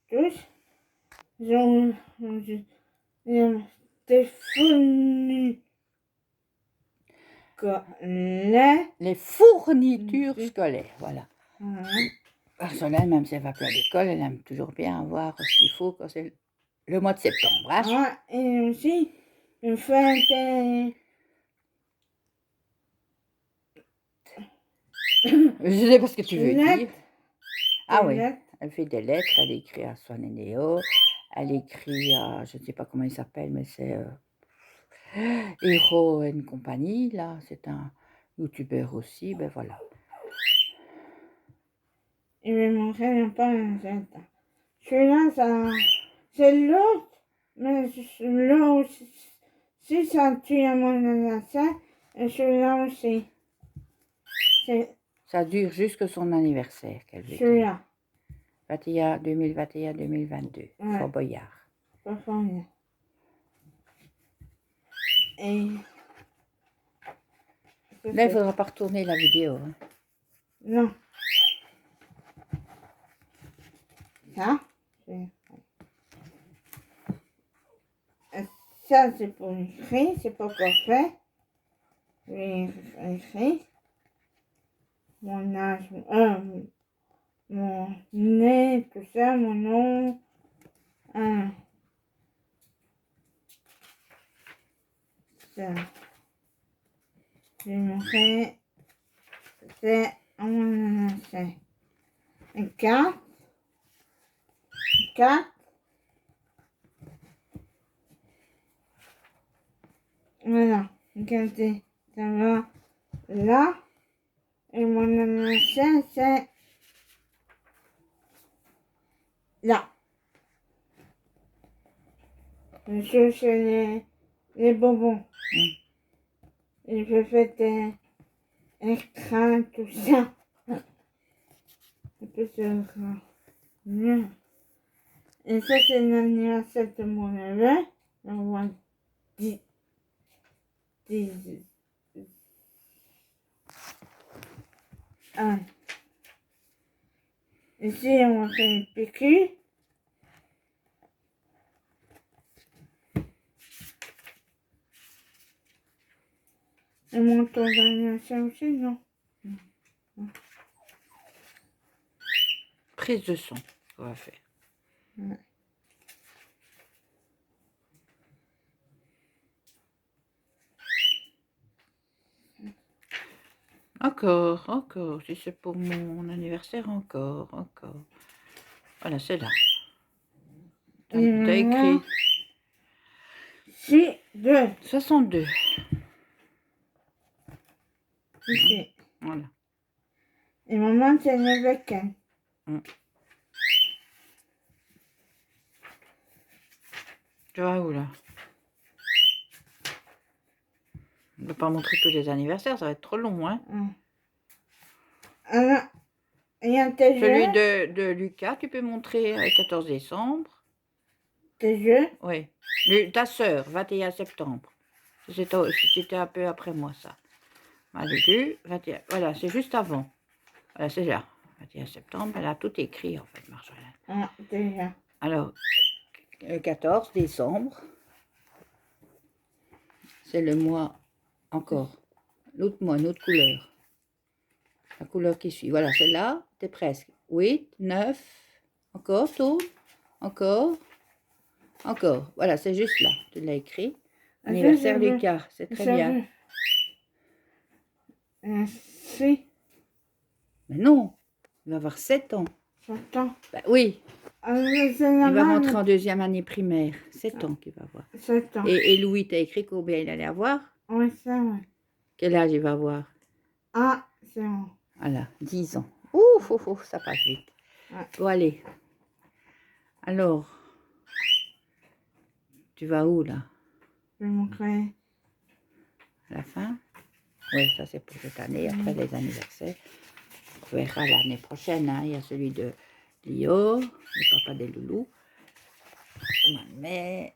tous, ont des fournitures scolaires. Les fournitures scolaires, voilà. Parce que là, même si elle va plus à l'école, elle aime toujours bien avoir ce qu'il faut quand c'est le mois de septembre. Hein? Et aussi, une fête des... Je sais pas ce que tu veux lettres. dire. Ah oui, lettres. elle fait des lettres, elle écrit à Swan et Neo, elle écrit à, je ne sais pas comment il s'appelle, mais c'est Hero and Company, là, c'est un youtubeur aussi, ben voilà. Il vais montrer un peu un set. Celui-là, ça, c'est l'autre, mais celui-là aussi, si ça tue à mon anniversaire, et celui-là aussi. C'est Ça dure jusqu'à son anniversaire, qu'elle veut dire. celui-là. 2021-2022, Ouais. Fort Boyard. Et... Là, il ne faudra pas retourner la vidéo. Hein. Non. Ça, ça c'est pour écrire, c'est pas encore fait. J'ai écrit mon âge, mon nez, tout ça, mon nom. Ça. J'ai montré, c'est mon anniversaire. Une carte. Voilà, regardez, ça va là. Et mon anniversaire, c'est là. Je cherche les bonbons. Et je fais des écrans, tout ça. Un peu de écran. Et ça, c'est l'anniversaire de mon neveu. On va 10. Ici, on va faire une piqûre. Et mon tour d'anniversaire aussi, non? Prise de son, on va faire. Ouais. Encore, si c'est pour mon anniversaire, encore. Voilà, c'est là. T'as écrit 2. 62. Ici. Voilà. Et maman, c'est le week-end. Tu vas où là? On ne peut pas montrer tous les anniversaires, ça va être trop long, hein? Alors, il y a tes jeux. Celui de Lucas, tu peux montrer le 14 décembre. Tes jeux? Oui. Ta sœur, 21 septembre. C'était un peu après moi, ça. Malucu, 21. Voilà, c'est juste avant. Voilà, c'est là. 21 septembre, elle a tout écrit, en fait, Marjolaine. Déjà. Alors, 14 décembre. C'est le mois encore. L'autre mois, une autre couleur. La couleur qui suit. Voilà, celle-là, t'es presque. 8, 9, encore, tourne, encore. Voilà, c'est juste là. Tu l'as écrit. Anniversaire Lucas, c'est très bien. Merci. Mais non, il va avoir 7 ans. 7 ans. Bah, oui. Il va rentrer en deuxième année primaire. 7 ans qu'il va avoir. 7 ans. Et Louis, t'as écrit combien il allait avoir? Oui, c'est vrai. Quel âge il va avoir? Ah, c'est bon. Voilà, 10 ans. Ouf, ça passe vite. Ouais. Bon, allez. Alors, tu vas où, là? Je vais montrer. À la fin? Oui, ça c'est pour cette année, après les anniversaires. On verra l'année prochaine, hein. Il y a celui de Lio, le papa des loulous. Mais...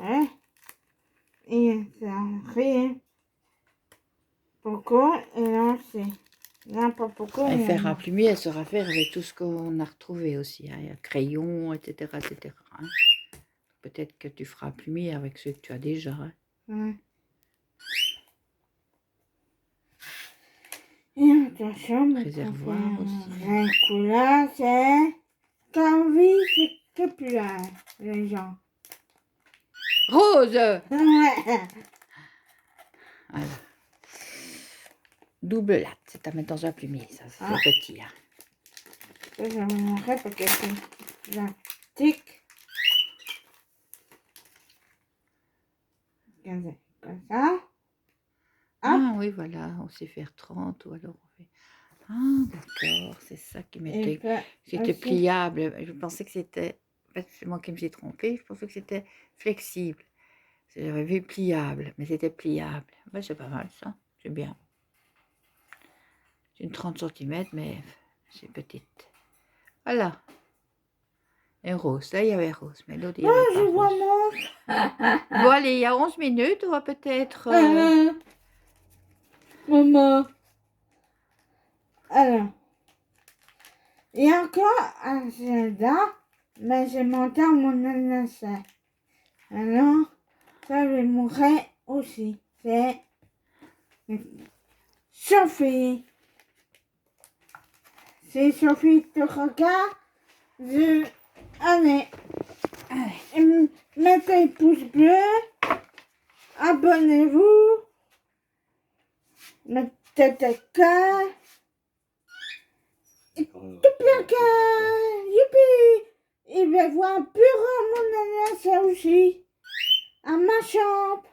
Ouais. Et ça rit. Pourquoi? Et là aussi. Là, pas pourquoi. Elle fera plumier, elle saura faire avec tout ce qu'on a retrouvé aussi. Hein. Il y a crayon, etc. etc. Hein. Peut-être que tu feras plumier avec ceux que tu as déjà. Hein. Ouais. Et attention, Réservoir aussi. La couleur, c'est Canvas, c'est populaire, les gens. Rose! Ouais. Voilà. Double latte, c'est à mettre dans un plumier, ça, c'est Ah. petit. Hein. Ça, je vais vous montrer parce que c'est plastique. Comme ça. Ah oui, voilà, on sait faire 30 ou alors on fait... Ah, d'accord, c'est ça qui Et m'était... puis, C'était aussi, pliable. Je pensais que c'était... En fait, c'est moi qui me suis trompée. Je pensais que c'était flexible. J'avais vu pliable, mais c'était pliable. Ben, c'est pas mal, ça. C'est bien. C'est une 30 cm, mais c'est petite. Voilà. Et rose. Là, il y avait rose, mais l'autre, il y avait oh, pas je vois rose. mon... Bon, allez, il y a 11 minutes. On va peut-être... Maman. Alors, il y a encore un Zelda, mais j'ai monté à mon anniversaire. Alors, ça je vais montrer aussi. C'est Sophie. Si Sophie te regarde, allez, mettez le pouce bleu, abonnez-vous, mettez des cœurs, et tout plein cœur, youpi! Il va voir plus grand mon anniversaire aussi, à ma chambre.